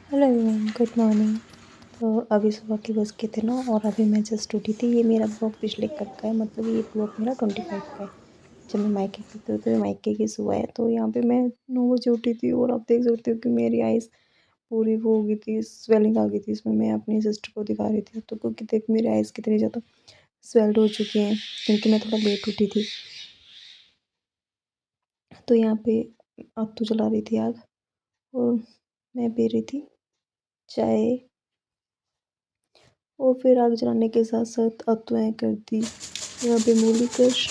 Hello everyone, good morning. तो अभी सुबह के बज के थे 9 और अभी मैं जस्ट उठी थी। ये मेरा ब्लॉग पिछले कब का है, मतलब ये ब्लॉग मेरा 25 का है। जब मैं मायके की थी तो मायके की सुबह है। तो यहाँ पे मैं 9 बजे उठी थी और आप देख सकते हो कि मेरी आइज़ पूरी वो हो गई थी, स्वेलिंग आ गई थी इसमें। मैं अपनी सिस्टर को दिखा रही थी तो क्योंकि देख मेरी आइज़ कितनी ज़्यादा स्वेल्ड हो चुकी हैं क्योंकि मैं थोड़ा लेट उठी थी। तो यहाँ पे आग तो जला रही थी आग, और मैं पी रही थी चाय। और फिर आग जलाने के साथ साथ अतुएँ कर दी यहाँ पे मूली कश,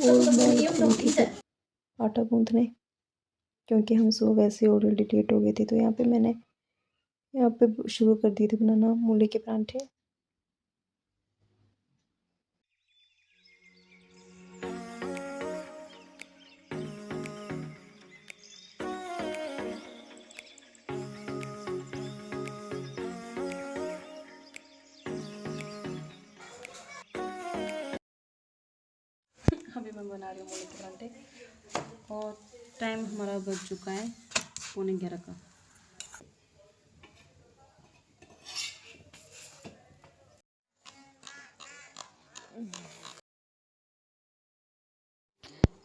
और मैं लग गई थी आटा गूँथने क्योंकि हम सुबह वैसे ऑलरेडी लेट हो गए थे। तो यहाँ पे मैंने यहाँ पे शुरू कर दिए थे बनाना मूली के परांठे। अभी मैं बना रही हूँ मूली के परांठे और टाइम हमारा बज चुका है 11:15 का।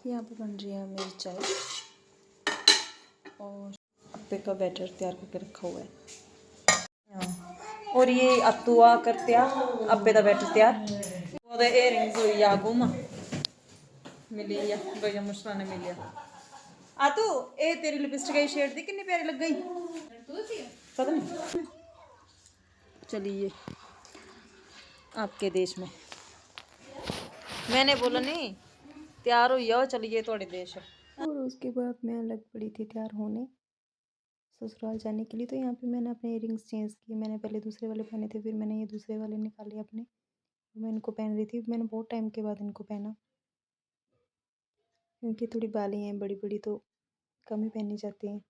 यहाँ पे बन रही है मेरी चाय और अप्पे का बैटर तैयार करके रखा हुआ है। हाँ। और ये अत्तुआ करते अप्पे का बैटर तैयार और एयरिंग्स हुई आ गुम मिली या भैया मुश्किल ने मिलिया आ तू ए तेरी लिपस्टिक की शेड दी कितनी प्यारी लग गई पता नहीं। चलिए आपके देश में मैंने बोला नहीं तैयार हुई हो, चलिए थोड़े देश है। और उसके बाद मैं लग पड़ी थी तैयार होने ससुराल जाने के लिए। तो यहाँ पे मैंने अपने इयरिंग्स चेंज किए। मैंने पहले दूसरे वाले पहने थे, फिर मैंने ये दूसरे वाले निकाले अपने। मैं इनको पहन रही थी, मैंने बहुत टाइम के बाद इनको पहना क्योंकि थोड़ी बाली हैं बड़ी बड़ी तो कम ही पहनी जाती हैं।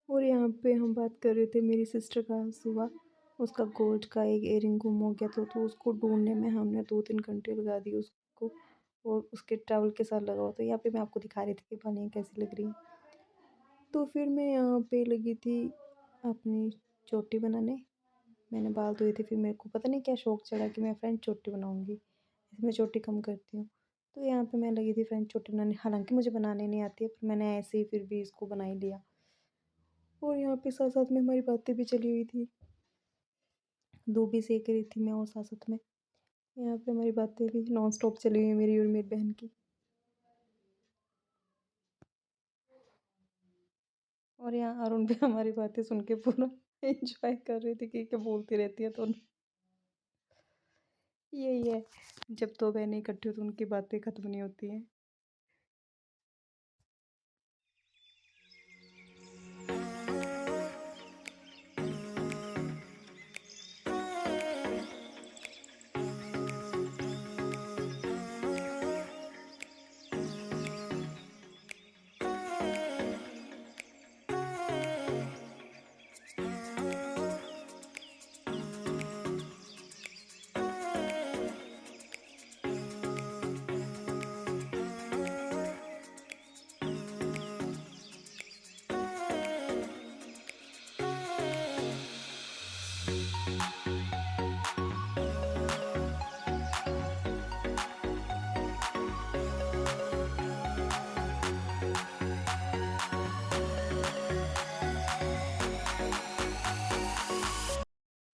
और यहाँ पे हम बात कर रहे थे मेरी सिस्टर का सुबह उसका गोल्ड का एक इयरिंग गुम हो गया तो उसको ढूंढने में हमने 2-3 घंटे लगा दिए उसको, और उसके टॉवल के साथ लगा हुआ। तो यहाँ पे मैं आपको दिखा रही थी कि बालियाँ कैसी लग रही हैं। तो फिर मैं यहाँ पे लगी थी अपनी चोटी बनाने। मैंने बाल धोए थे, फिर मेरे को पता नहीं क्या शौक चढ़ा कि मैं फ्रेंच चोटी बनाऊँगी। इसमें चोटी कम करती हूँ। तो यहाँ पे मैं लगी थी फ्रेंच चोटी बनाने। हालांकि मुझे बनाने नहीं आती है, पर मैंने ऐसे ही फिर भी इसको बना ही लिया। और यहाँ पे साथ साथ में हमारी बातें भी चली हुई थी, दूध भी सेक रही थी मैं, और साथ साथ में यहाँ पे हमारी बातें भी नॉन स्टॉप चली हुई है मेरी और मेरी बहन की। और यहाँ अरुण भी हमारी बातें सुन के पूरा एंजॉय कर रही थी कि क्या बोलती रहती है। तो यही है, जब दो बहनें इकट्ठी हो तो उनकी बातें खत्म नहीं होती हैं।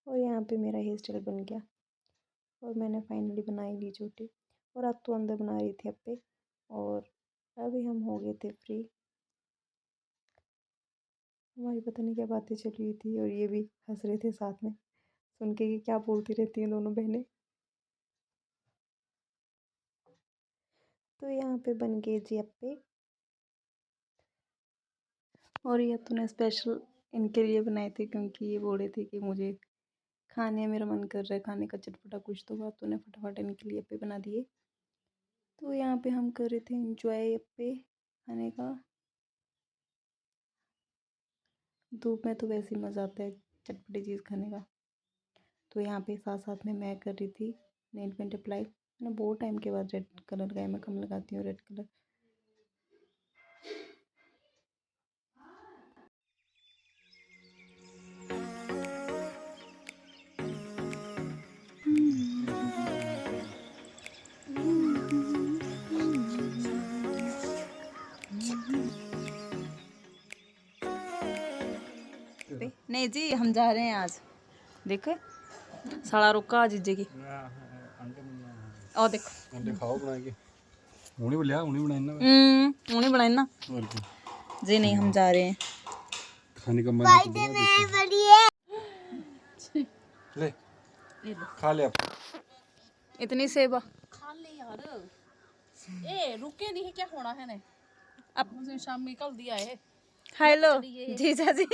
और यहाँ पे मेरा हेयर स्टाइल बन गया और मैंने फाइनली बनाई ली चोटी। और अब तो अंदर बना रही थी अप्पे, और अभी हम हो गए थे फ्री। हमारी पता नहीं क्या बातें चल रही थी और ये भी हंस रहे थे साथ में सुन के कि क्या बोलती रहती हैं दोनों बहनें। तो यहाँ पे बन गए जी अप्पे, और ये तूने स्पेशल इनके लिए बनाए थे क्योंकि ये बोल रहे थे कि मुझे खाने मेरा मन कर रहा है, खाने का चटपटा कुछ। तो बात तूने फटाफट इनके लिए अप्पे बना दिए। तो यहाँ पे हम कर रहे थे इंजॉय अप्पे खाने का। धूप में तो वैसे ही मज़ा आता है चटपटी चीज़ खाने का। तो यहाँ पे साथ साथ में मैं कर रही थी नेल पेंट अप्लाई। मैंने बहुत टाइम के बाद रेड कलर का है, मैं कम लगाती हूँ रेड कलर। पे नहीं जी हम जा रहे हैं आज देखे साला रुका जीजे की और देखो दिखाओ बना के हुनी बोलिया हुनी बनाई ना उन्हें बनाई ना और क्या जी नहीं हम जा रहे हैं खाने का मन ले खा ले आप इतनी सेब खा ले यार ए रुके नहीं है क्या होना है ने अब मुझे शाम में कल दिया है हेलो जीजा जी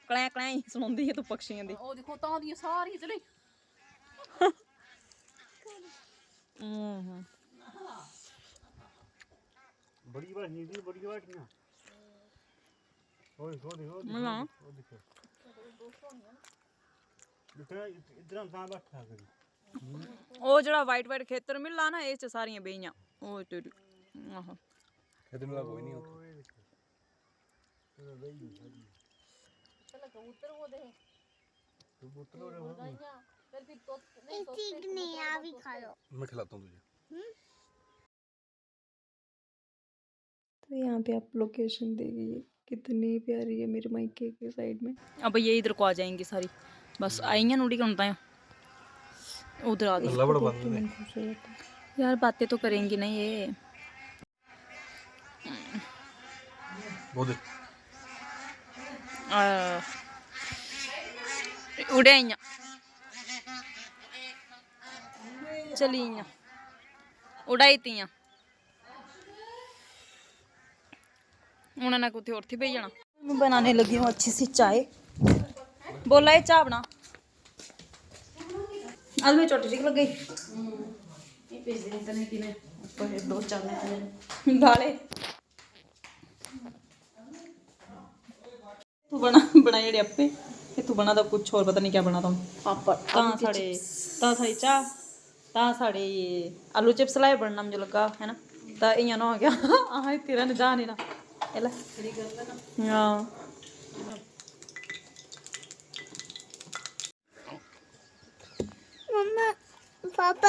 ਕਲੈ ਕਲੈ ਸੁਣਾਉਂਦੀ ਹੈ ਤੂੰ ਪਕਸ਼ੀਆਂ ਦੀ ਉਹ ਦੇਖੋ ਤਾਂ ਦੀਆਂ ਸਾਰੀਆਂ ਚਲੇ बड़ी बात नहीं थी बड़ी बात ना ओए देखो ना वो देखो देखो इतना कहां बैठा करी ਉਹ ਜਿਹੜਾ ਵਾਈਟ ਵਾਈਟ ਖੇਤਰ ਮਿਲਣਾ ਨਾ ਇਹ ਚ ਸਾਰੀਆਂ ਬੇਈਆਂ ਉਹ ਤੇਰੀ ਆਹ कहते मिला कोई नहीं होता चलो कबूतर वो दे कबूतर और फिर भी तो नहीं ठीक नहीं आप ही खा लो मैं खिलाता हूं तुझे तो यहाँ पे आप लोकेशन देखिए कितनी प्यारी है मेरे मायके के साइड में। अब ये इधर को आ जाएंगी सारी बस आई हैं नूड़ी का है उधर आ गई अल्लाह बड़ा बंद मन खूबसूरत है। यार बातें तो करेंगी नहीं ये वो दे उड़े आइयां चली आइयां उड़ाई तियां उन्होंने कुछ और थी भेजना मैं बनाने लगी हूँ अच्छी सी चाय बोला ये चाय बना आज मैं छोटी सी लग गई ये भेज देने तने कि मैं ऊपर दो चावल गाले तू बना बनाए जेडे आपे ये तू बना दा कुछ और पता नहीं क्या बना ता पापड़ ता साड़ी चाह ता साड़ी आलू चिप्स लाए बनना मुझे लगा है ना ता इयां ना हो गया आह तेरा न जाने ना एला हां मम्मा पापा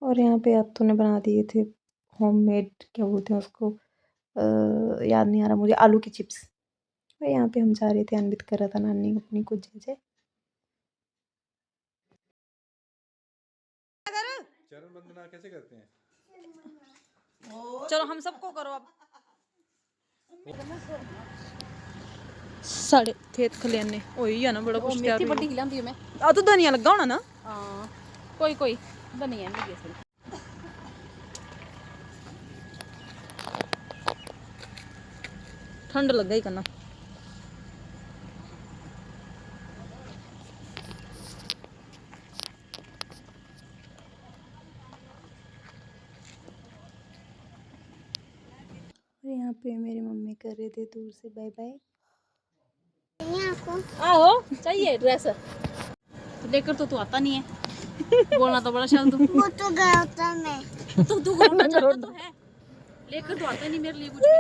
और यहाँ पे अब तूने बना दिए थे होममेड क्या बोलते हैं उसको याद नहीं आ रहा मुझे आलू की चिप्स। और यहाँ पे हम जा रहे थे अनवित कर रहा था नानी अपनी कुछ जैसे चरण वंदना कैसे करते हैं चलो हम सबको करो अब साढ़े खेत खलियाने ओही है ना बड़ा कुछ तैयार मेथी बड़ी खिलांदी मैं आ तो धनिया लगा होना ना हां कोई धनिया नहीं गया ठंड लग गई करना और यहाँ पे मेरी मम्मी कर रहे थे दूर से बाय बाय। आहो चाहिए ड्रेस लेकर तो आता नहीं है बोलना तो बड़ा शाल तू वो तो गया था मैं तू बोलना चाहता तो है लेकर तो आता नहीं मेरे लिए कुछ भी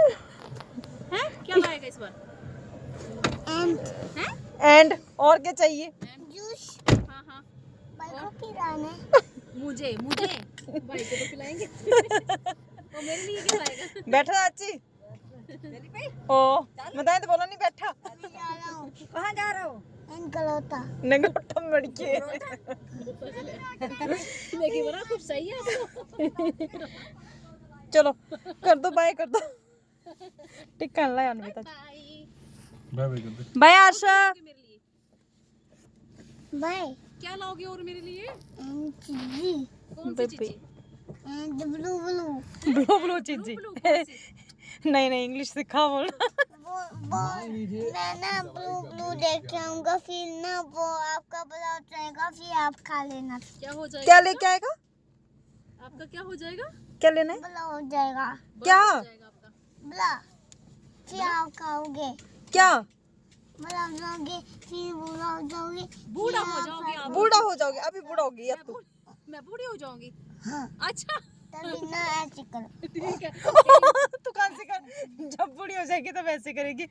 है क्या लाएगा इस बार एंड और क्या चाहिए जूस हाँ भाई को पिलाने मुझे भाई को तो पिलाएंगे और मेरे लिए क्या लाएगा बैठा चाची ओ मैं तो बोला नहीं बैठा जा रहा हूँ कहाँ जा रहा हो इनकलोता नगोटा मड़के लेकिन बड़ा खूब सही है आपको चलो कर दो बाय कर दो टिक्का लाया अनविता बाय बाय कर दे बाय आशा मेरे लिए बाय क्या लाओगे और मेरे लिए एंड चीजी कौन सी चीज़ and blue blue blue blue cheesy नहीं नहीं इंग्लिश सिखा बोल वो मैं ना ब्लू ब्लू देख के आऊंगा फिर ना वो आपका ब्लाउज रहेगा फिर आप खा लेना क्या हो जाएगा क्या लेके आएगा आपका क्या हो जाएगा क्या लेना है ब्लाउज जाएगा क्या हो जाएगा आपका ब्ला फिर आप खाओगे क्या बड़ा हो जाओगे फिर बूढ़ा हो जाओगे बूढ़ा हो जाओगी आप? बूढ़ा हो जाओगे, अभी बूढ़ा होगी अब तू। मैं बूढ़ी हो जाऊंगी? हाँ अच्छा तभी ना ऐसे करो ठीक है। तू कहाँ से कर, जब बूढ़ी हो जाएगी तो वैसे करेगी।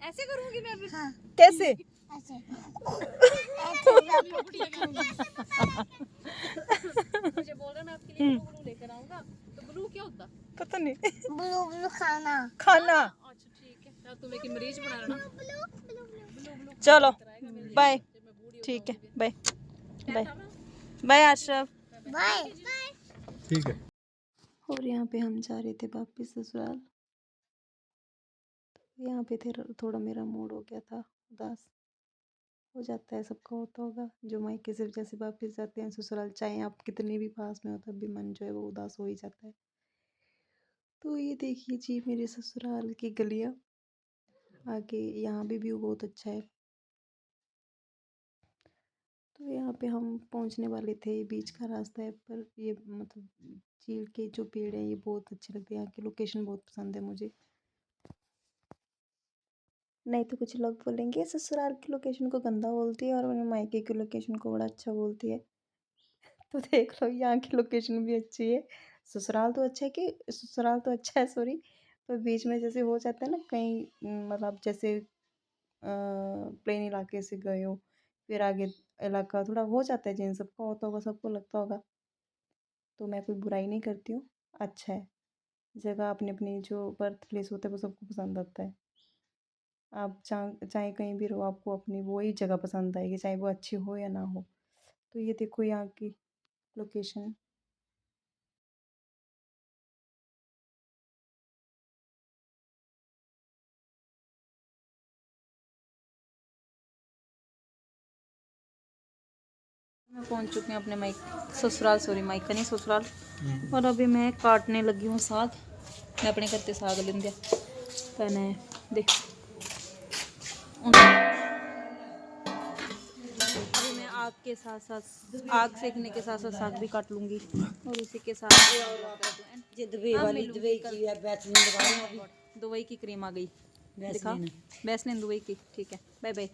ऐसे करूंगी मैं अभी? हाँ कैसे? ऐसे ऐसे जाके मुझे बोल रहे मैं आपके लिए ब्लू ब्लू लेकर आऊंगा, तो ब्लू क्या होता? पता नहीं। ब्लू ब्लू खाना खाना। अच्छा ठीक है, तो तुम्हें की मरीज बना रहा ना। ब्लू ब्लू चलो बाय, जब मैं बूढ़ी हो ठीक है, जाऊंगी बाय फिर। बाय टाटा ना। बाय आशरफ। बाय ठीक है। और यहाँ पे हम जा रहे थे वापस ससुराल। यहाँ पे थे थोड़ा मेरा मूड हो गया था उदास, हो जाता है, सबका होता होगा जो मायके से जैसे वापस जाते हैं ससुराल, चाहे आप कितने भी पास में हो तब भी मन जो है वो उदास हो ही जाता है। तो ये देखिए जी मेरे ससुराल की गलियाँ, आगे यहाँ भी व्यू बहुत अच्छा है। तो यहाँ पे हम पहुँचने वाले थे, बीच का रास्ता है, पर ये मतलब झील के जो पेड़ हैं ये बहुत अच्छे लगते हैं, यहाँ की लोकेशन बहुत पसंद है मुझे। नहीं तो कुछ लोग बोलेंगे ससुराल की लोकेशन को गंदा बोलती है और मेरे मायके की लोकेशन को बड़ा अच्छा बोलती है। तो देख लो यहाँ की लोकेशन भी अच्छी है, ससुराल तो अच्छा है कि ससुराल तो अच्छा है सॉरी, पर बीच में जैसे हो जाता है ना कहीं, मतलब जैसे प्लेन इलाके से गए हो फिर आगे इलाका थोड़ा हो जाता है, जिन सबका होता होगा सबको लगता होगा। तो मैं कोई बुराई नहीं करती हूँ, अच्छा है, जगह अपनी अपनी जो बर्थ प्लेस होता है वो सबको पसंद आता है। आप चाहे कहीं भी रहो आपको अपनी वही जगह पसंद आएगी, चाहे वो अच्छी हो या ना हो। तो ये देखो यहाँ की लोकेशन। मैं पहुंच चुकी हूँ अपने माइक ससुराल, सॉरी माइक का नहीं ससुराल। और अभी मैं काटने लगी हूँ साग, मैं अपने करते साग लेंदे पहने देख। अभी मैं आग के साथ साथ आग सेकने के साथ साथ साग भी काट लूँगी और उसी के साथ दुबई की क्रीम आ गई, दिखा वैसलीन दुबई की। ठीक है, बाय बाय।